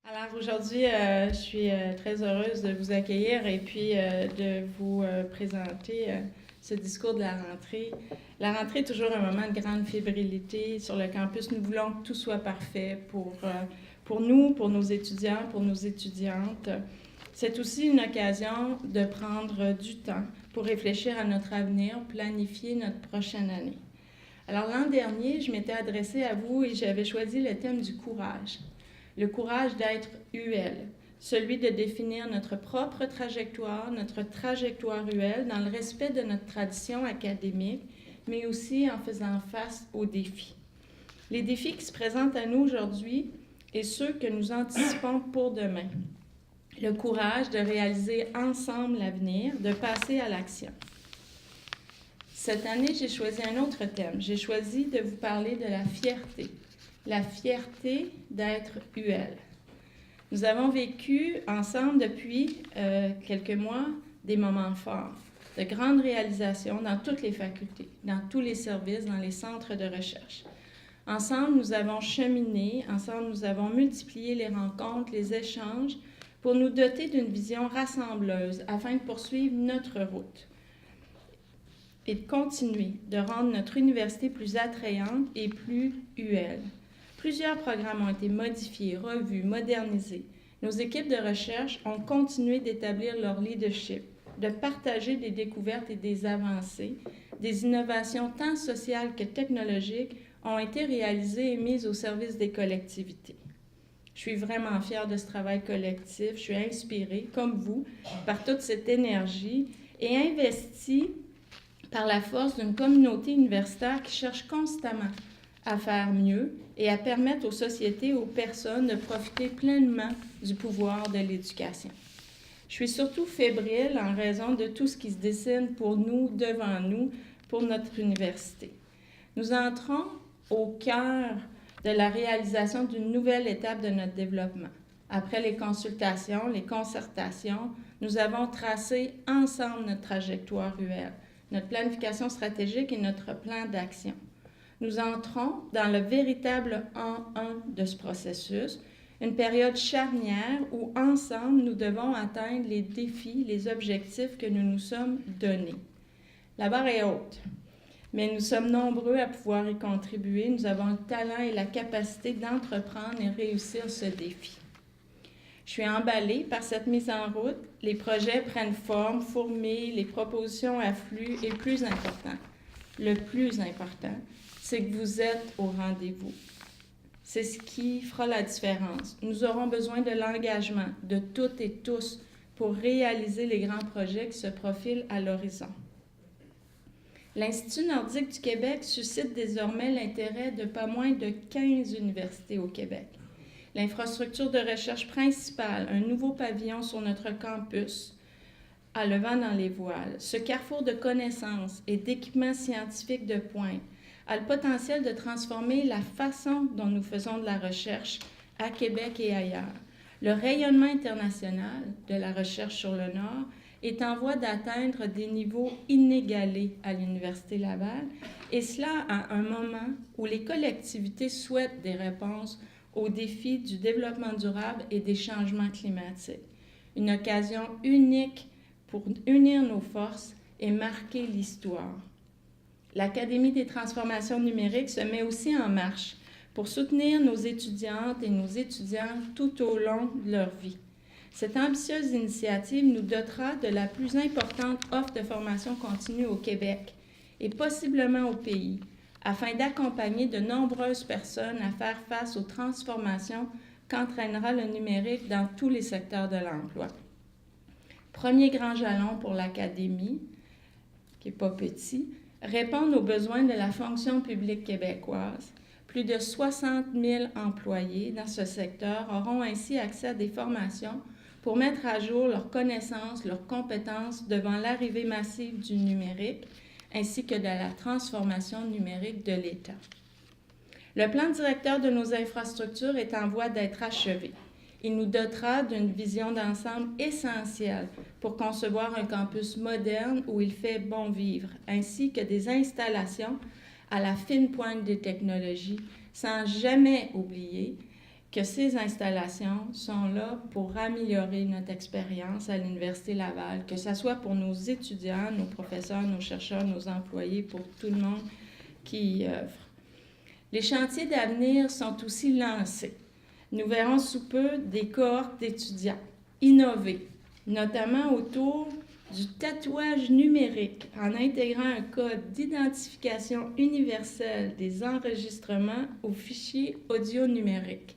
Alors aujourd'hui, je suis très heureuse de vous accueillir et puis de vous présenter ce discours de la rentrée. La rentrée est toujours un moment de grande fébrilité sur le campus. Nous voulons que tout soit parfait pour nous, pour nos étudiants, pour nos étudiantes. C'est aussi une occasion de prendre du temps pour réfléchir à notre avenir, planifier notre prochaine année. Alors l'an dernier, je m'étais adressée à vous et j'avais choisi le thème du courage. Le courage d'être UL, celui de définir notre propre trajectoire, notre trajectoire UL dans le respect de notre tradition académique, mais aussi en faisant face aux défis. Les défis qui se présentent à nous aujourd'hui et ceux que nous anticipons pour demain. Le courage de réaliser ensemble l'avenir, de passer à l'action. Cette année, j'ai choisi un autre thème. J'ai choisi de vous parler de la fierté. La fierté d'être UL. Nous avons vécu ensemble depuis quelques mois des moments forts, de grandes réalisations dans toutes les facultés, dans tous les services, dans les centres de recherche. Ensemble, nous avons cheminé, ensemble, nous avons multiplié les rencontres, les échanges pour nous doter d'une vision rassembleuse afin de poursuivre notre route et de continuer de rendre notre université plus attrayante et plus UL. Plusieurs programmes ont été modifiés, revus, modernisés. Nos équipes de recherche ont continué d'établir leur leadership, de partager des découvertes et des avancées. Des innovations tant sociales que technologiques ont été réalisées et mises au service des collectivités. Je suis vraiment fière de ce travail collectif. Je suis inspirée, comme vous, par toute cette énergie et investie par la force d'une communauté universitaire qui cherche constamment à faire mieux et à permettre aux sociétés et aux personnes de profiter pleinement du pouvoir de l'éducation. Je suis surtout fébrile en raison de tout ce qui se dessine pour nous, devant nous, pour notre université. Nous entrons au cœur de la réalisation d'une nouvelle étape de notre développement. Après les consultations, les concertations, nous avons tracé ensemble notre trajectoire UL, notre planification stratégique et notre plan d'action. Nous entrons dans le véritable an 1 de ce processus, une période charnière où, ensemble, nous devons atteindre les défis, les objectifs que nous nous sommes donnés. La barre est haute, mais nous sommes nombreux à pouvoir y contribuer. Nous avons le talent et la capacité d'entreprendre et réussir ce défi. Je suis emballée par cette mise en route. Les projets prennent forme, fourmillent, les propositions affluent et le plus important, c'est que vous êtes au rendez-vous. C'est ce qui fera la différence. Nous aurons besoin de l'engagement de toutes et tous pour réaliser les grands projets qui se profilent à l'horizon. L'Institut nordique du Québec suscite désormais l'intérêt de pas moins de 15 universités au Québec. L'infrastructure de recherche principale, un nouveau pavillon sur notre campus, a le vent dans les voiles. Ce carrefour de connaissances et d'équipements scientifiques de pointe a le potentiel de transformer la façon dont nous faisons de la recherche à Québec et ailleurs. Le rayonnement international de la recherche sur le Nord est en voie d'atteindre des niveaux inégalés à l'Université Laval, et cela à un moment où les collectivités souhaitent des réponses aux défis du développement durable et des changements climatiques. Une occasion unique pour unir nos forces et marquer l'histoire. L'Académie des transformations numériques se met aussi en marche pour soutenir nos étudiantes et nos étudiants tout au long de leur vie. Cette ambitieuse initiative nous dotera de la plus importante offre de formation continue au Québec et possiblement au pays, afin d'accompagner de nombreuses personnes à faire face aux transformations qu'entraînera le numérique dans tous les secteurs de l'emploi. Premier grand jalon pour l'Académie, qui n'est pas petit, répondre aux besoins de la fonction publique québécoise. Plus de 60 000 employés dans ce secteur auront ainsi accès à des formations pour mettre à jour leurs connaissances, leurs compétences devant l'arrivée massive du numérique, ainsi que de la transformation numérique de l'État. Le plan directeur de nos infrastructures est en voie d'être achevé. Il nous dotera d'une vision d'ensemble essentielle pour concevoir un campus moderne où il fait bon vivre, ainsi que des installations à la fine pointe des technologies, sans jamais oublier que ces installations sont là pour améliorer notre expérience à l'Université Laval, que ce soit pour nos étudiants, nos professeurs, nos chercheurs, nos employés, pour tout le monde qui y œuvre. Les chantiers d'avenir sont aussi lancés. Nous verrons sous peu des cohortes d'étudiants innover, notamment autour du tatouage numérique en intégrant un code d'identification universel des enregistrements aux fichiers audio numériques.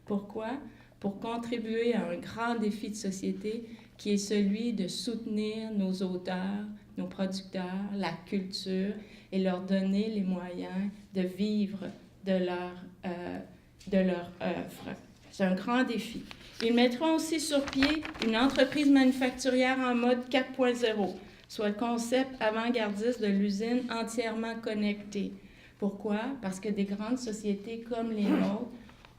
Pourquoi? Pour contribuer à un grand défi de société qui est celui de soutenir nos auteurs, nos producteurs, la culture et leur donner les moyens de vivre de leur œuvre. C'est un grand défi. Ils mettront aussi sur pied une entreprise manufacturière en mode 4.0, soit le concept avant-gardiste de l'usine entièrement connectée. Pourquoi? Parce que des grandes sociétés comme les nôtres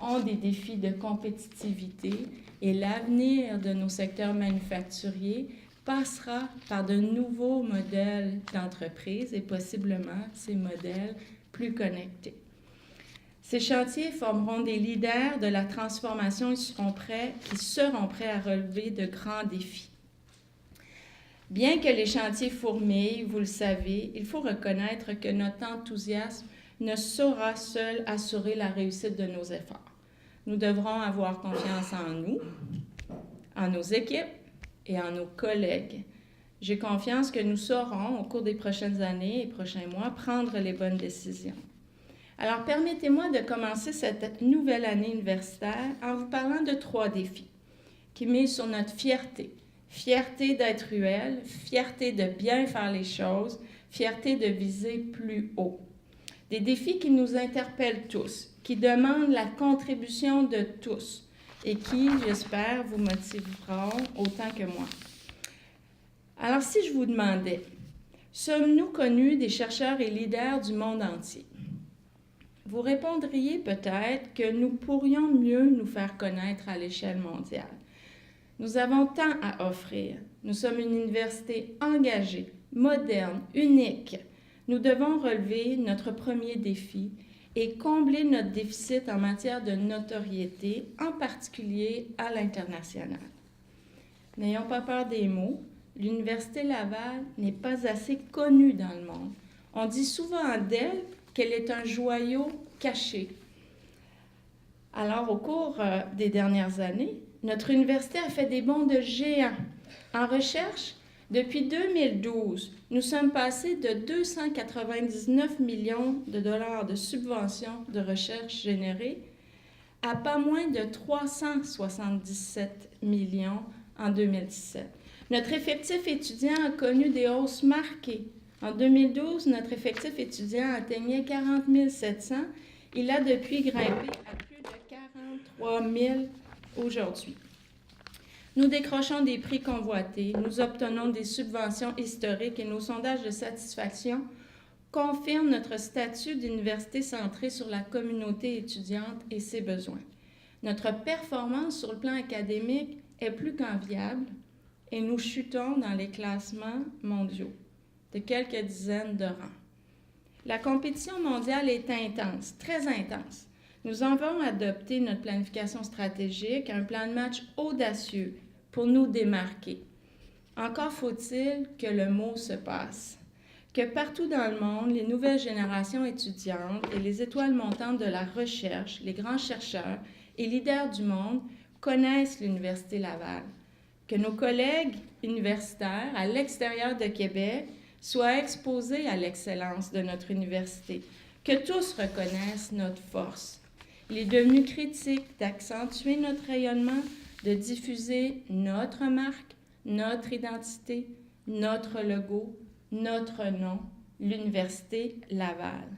ont des défis de compétitivité et l'avenir de nos secteurs manufacturiers passera par de nouveaux modèles d'entreprise et possiblement ces modèles plus connectés. Ces chantiers formeront des leaders de la transformation qui seront prêts à relever de grands défis. Bien que les chantiers fourmillent, vous le savez, il faut reconnaître que notre enthousiasme ne saura seul assurer la réussite de nos efforts. Nous devrons avoir confiance en nous, en nos équipes et en nos collègues. J'ai confiance que nous saurons, au cours des prochaines années et prochains mois, prendre les bonnes décisions. Alors, permettez-moi de commencer cette nouvelle année universitaire en vous parlant de 3 défis qui misent sur notre fierté. Fierté d'être ruelle, fierté de bien faire les choses, fierté de viser plus haut. Des défis qui nous interpellent tous, qui demandent la contribution de tous et qui, j'espère, vous motiveront autant que moi. Alors, si je vous demandais, sommes-nous connus des chercheurs et leaders du monde entier? Vous répondriez peut-être que nous pourrions mieux nous faire connaître à l'échelle mondiale. Nous avons tant à offrir. Nous sommes une université engagée, moderne, unique. Nous devons relever notre premier défi et combler notre déficit en matière de notoriété, en particulier à l'international. N'ayons pas peur des mots. L'Université Laval n'est pas assez connue dans le monde. On dit souvent d'elle qu'elle est un joyau caché. Alors, au cours des dernières années, notre université a fait des bonds de géant. En recherche, depuis 2012, nous sommes passés de 299 millions de dollars de subventions de recherche générées à pas moins de 377 millions en 2017. Notre effectif étudiant a connu des hausses marquées. En 2012, notre effectif étudiant atteignait 40 700. Il a depuis grimpé à plus de 43 000 aujourd'hui. Nous décrochons des prix convoités, nous obtenons des subventions historiques et nos sondages de satisfaction confirment notre statut d'université centrée sur la communauté étudiante et ses besoins. Notre performance sur le plan académique est plus qu'enviable et nous chutons dans les classements mondiaux de quelques dizaines de rangs. La compétition mondiale est intense, très intense. Nous avons adopté notre planification stratégique, un plan de match audacieux pour nous démarquer. Encore faut-il que le mot se passe, que partout dans le monde, les nouvelles générations étudiantes et les étoiles montantes de la recherche, les grands chercheurs et leaders du monde connaissent l'Université Laval, que nos collègues universitaires à l'extérieur de Québec soient exposés à l'excellence de notre université, que tous reconnaissent notre force. Il est devenu critique d'accentuer notre rayonnement, de diffuser notre marque, notre identité, notre logo, notre nom, l'Université Laval.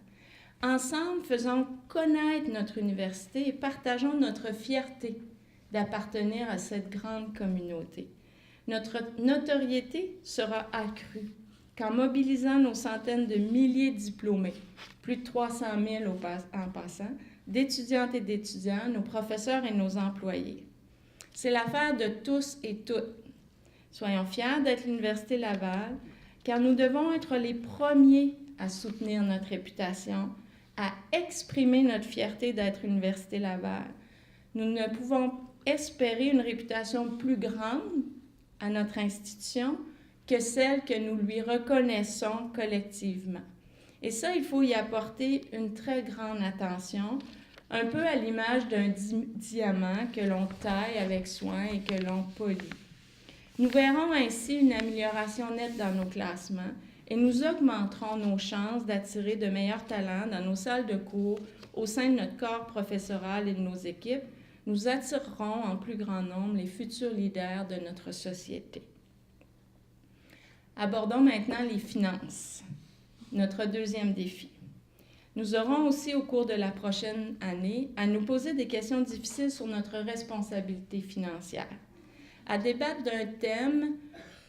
Ensemble, faisons connaître notre université et partageons notre fierté d'appartenir à cette grande communauté. Notre notoriété sera accrue qu'en mobilisant nos centaines de milliers de diplômés, plus de 300 000 en passant, d'étudiantes et d'étudiants, nos professeurs et nos employés. C'est l'affaire de tous et toutes. Soyons fiers d'être l'Université Laval, car nous devons être les premiers à soutenir notre réputation, à exprimer notre fierté d'être l'Université Laval. Nous ne pouvons espérer une réputation plus grande à notre institution que celle que nous lui reconnaissons collectivement. Et ça, il faut y apporter une très grande attention, un peu à l'image d'un diamant que l'on taille avec soin et que l'on polit. Nous verrons ainsi une amélioration nette dans nos classements et nous augmenterons nos chances d'attirer de meilleurs talents dans nos salles de cours, au sein de notre corps professoral et de nos équipes. Nous attirerons en plus grand nombre les futurs leaders de notre société. Abordons maintenant les finances, notre deuxième défi. Nous aurons aussi au cours de la prochaine année à nous poser des questions difficiles sur notre responsabilité financière, à débattre d'un thème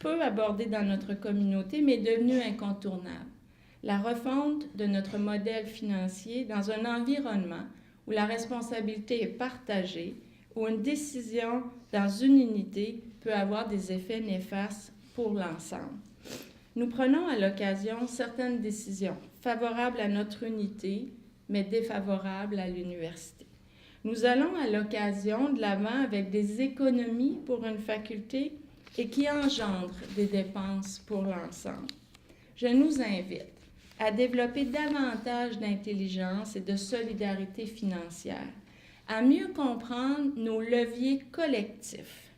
peu abordé dans notre communauté mais devenu incontournable, la refonte de notre modèle financier dans un environnement où la responsabilité est partagée, où une décision dans une unité peut avoir des effets néfastes pour l'ensemble. Nous prenons à l'occasion certaines décisions favorables à notre unité, mais défavorables à l'université. Nous allons à l'occasion de l'avant avec des économies pour une faculté et qui engendrent des dépenses pour l'ensemble. Je nous invite à développer davantage d'intelligence et de solidarité financière, à mieux comprendre nos leviers collectifs.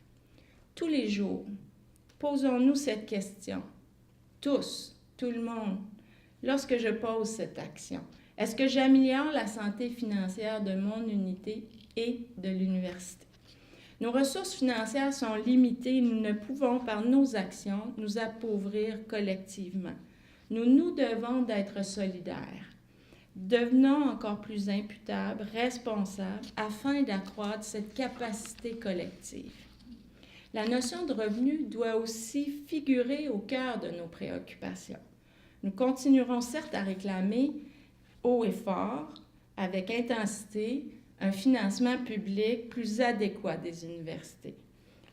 Tous les jours, posons-nous cette question. Tous, tout le monde, lorsque je pose cette action, est-ce que j'améliore la santé financière de mon unité et de l'université? Nos ressources financières sont limitées et nous ne pouvons, par nos actions, nous appauvrir collectivement. Nous devons d'être solidaires. Devenons encore plus imputables, responsables, afin d'accroître cette capacité collective. La notion de revenu doit aussi figurer au cœur de nos préoccupations. Nous continuerons certes à réclamer haut et fort, avec intensité, un financement public plus adéquat des universités.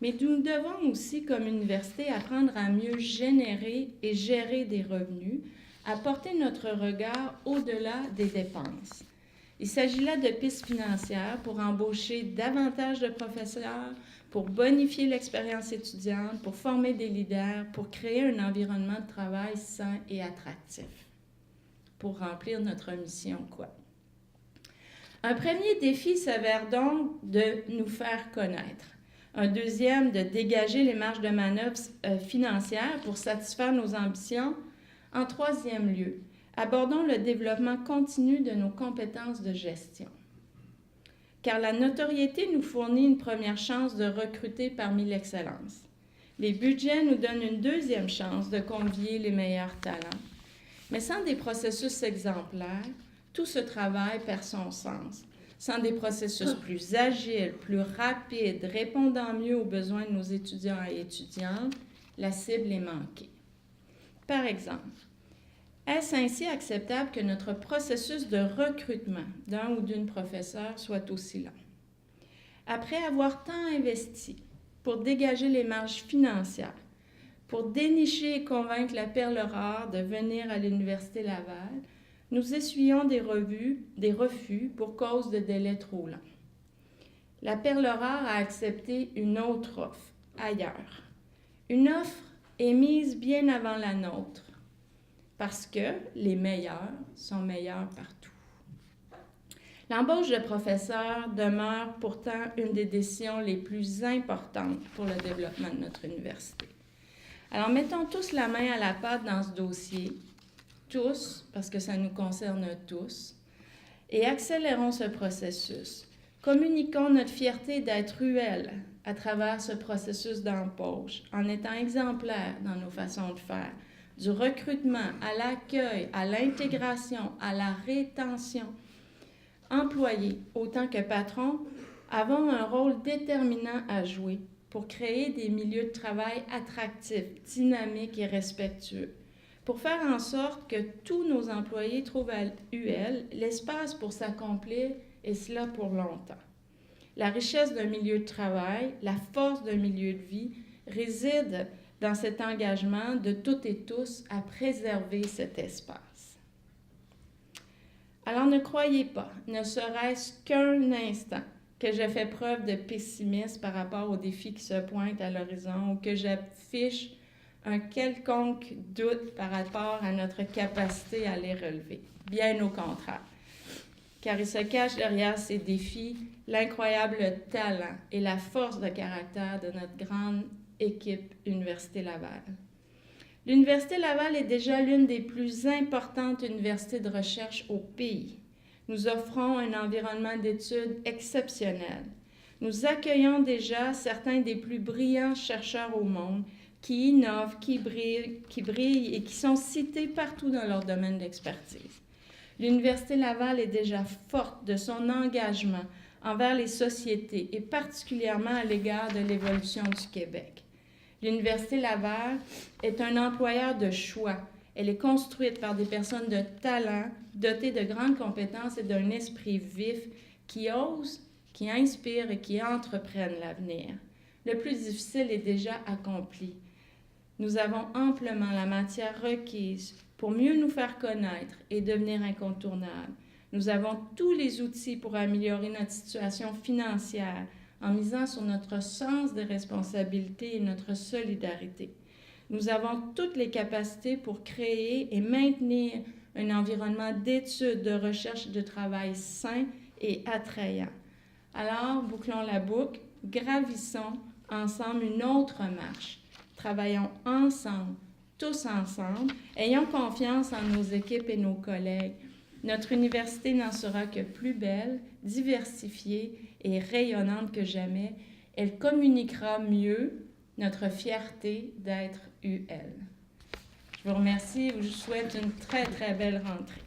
Mais nous devons aussi, comme université, apprendre à mieux générer et gérer des revenus, à porter notre regard au-delà des dépenses. Il s'agit là de pistes financières pour embaucher davantage de professeurs, pour bonifier l'expérience étudiante, pour former des leaders, pour créer un environnement de travail sain et attractif, pour remplir notre mission, quoi. Un premier défi s'avère donc de nous faire connaître. Un deuxième, de dégager les marges de manœuvre financières pour satisfaire nos ambitions. En troisième lieu, abordons le développement continu de nos compétences de gestion. Car la notoriété nous fournit une première chance de recruter parmi l'excellence. Les budgets nous donnent une deuxième chance de convier les meilleurs talents. Mais sans des processus exemplaires, tout ce travail perd son sens. Sans des processus plus agiles, plus rapides, répondant mieux aux besoins de nos étudiants et étudiantes, la cible est manquée. Par exemple, est-ce ainsi acceptable que notre processus de recrutement d'un ou d'une professeure soit aussi long? Après avoir tant investi pour dégager les marges financières, pour dénicher et convaincre la perle rare de venir à l'Université Laval, nous essuyons des refus pour cause de délais trop longs. La perle rare a accepté une autre offre, ailleurs. Une offre émise bien avant la nôtre, parce que les meilleurs sont meilleurs partout. L'embauche de professeurs demeure pourtant une des décisions les plus importantes pour le développement de notre université. Alors, mettons tous la main à la pâte dans ce dossier, tous, parce que ça nous concerne tous, et accélérons ce processus. Communiquons notre fierté d'être ruelle à travers ce processus d'embauche, en étant exemplaires dans nos façons de faire, du recrutement à l'accueil, à l'intégration, à la rétention. Employés, autant que patrons, avons un rôle déterminant à jouer pour créer des milieux de travail attractifs, dynamiques et respectueux, pour faire en sorte que tous nos employés trouvent à UL l'espace pour s'accomplir, et cela pour longtemps. La richesse d'un milieu de travail, la force d'un milieu de vie réside dans cet engagement de toutes et tous à préserver cet espace. Alors ne croyez pas, ne serait-ce qu'un instant, que je fais preuve de pessimisme par rapport aux défis qui se pointent à l'horizon ou que j'affiche un quelconque doute par rapport à notre capacité à les relever. Bien au contraire. Car il se cache derrière ces défis l'incroyable talent et la force de caractère de notre grande équipe Université Laval. L'Université Laval est déjà l'une des plus importantes universités de recherche au pays. Nous offrons un environnement d'études exceptionnel. Nous accueillons déjà certains des plus brillants chercheurs au monde qui innovent, qui brillent et qui sont cités partout dans leur domaine d'expertise. L'Université Laval est déjà forte de son engagement envers les sociétés et particulièrement à l'égard de l'évolution du Québec. L'Université Laval est un employeur de choix. Elle est construite par des personnes de talent, dotées de grandes compétences et d'un esprit vif qui osent, qui inspirent et qui entreprennent l'avenir. Le plus difficile est déjà accompli. Nous avons amplement la matière requise pour mieux nous faire connaître et devenir incontournables. Nous avons tous les outils pour améliorer notre situation financière en misant sur notre sens des responsabilités et notre solidarité. Nous avons toutes les capacités pour créer et maintenir un environnement d'études, de recherche et de travail sain et attrayant. Alors, bouclons la boucle, gravissons ensemble une autre marche. Travaillons ensemble, tous ensemble, ayons confiance en nos équipes et nos collègues. Notre université n'en sera que plus belle, diversifiée et rayonnante que jamais. Elle communiquera mieux notre fierté d'être UL. Je vous remercie et je vous souhaite une très, très belle rentrée.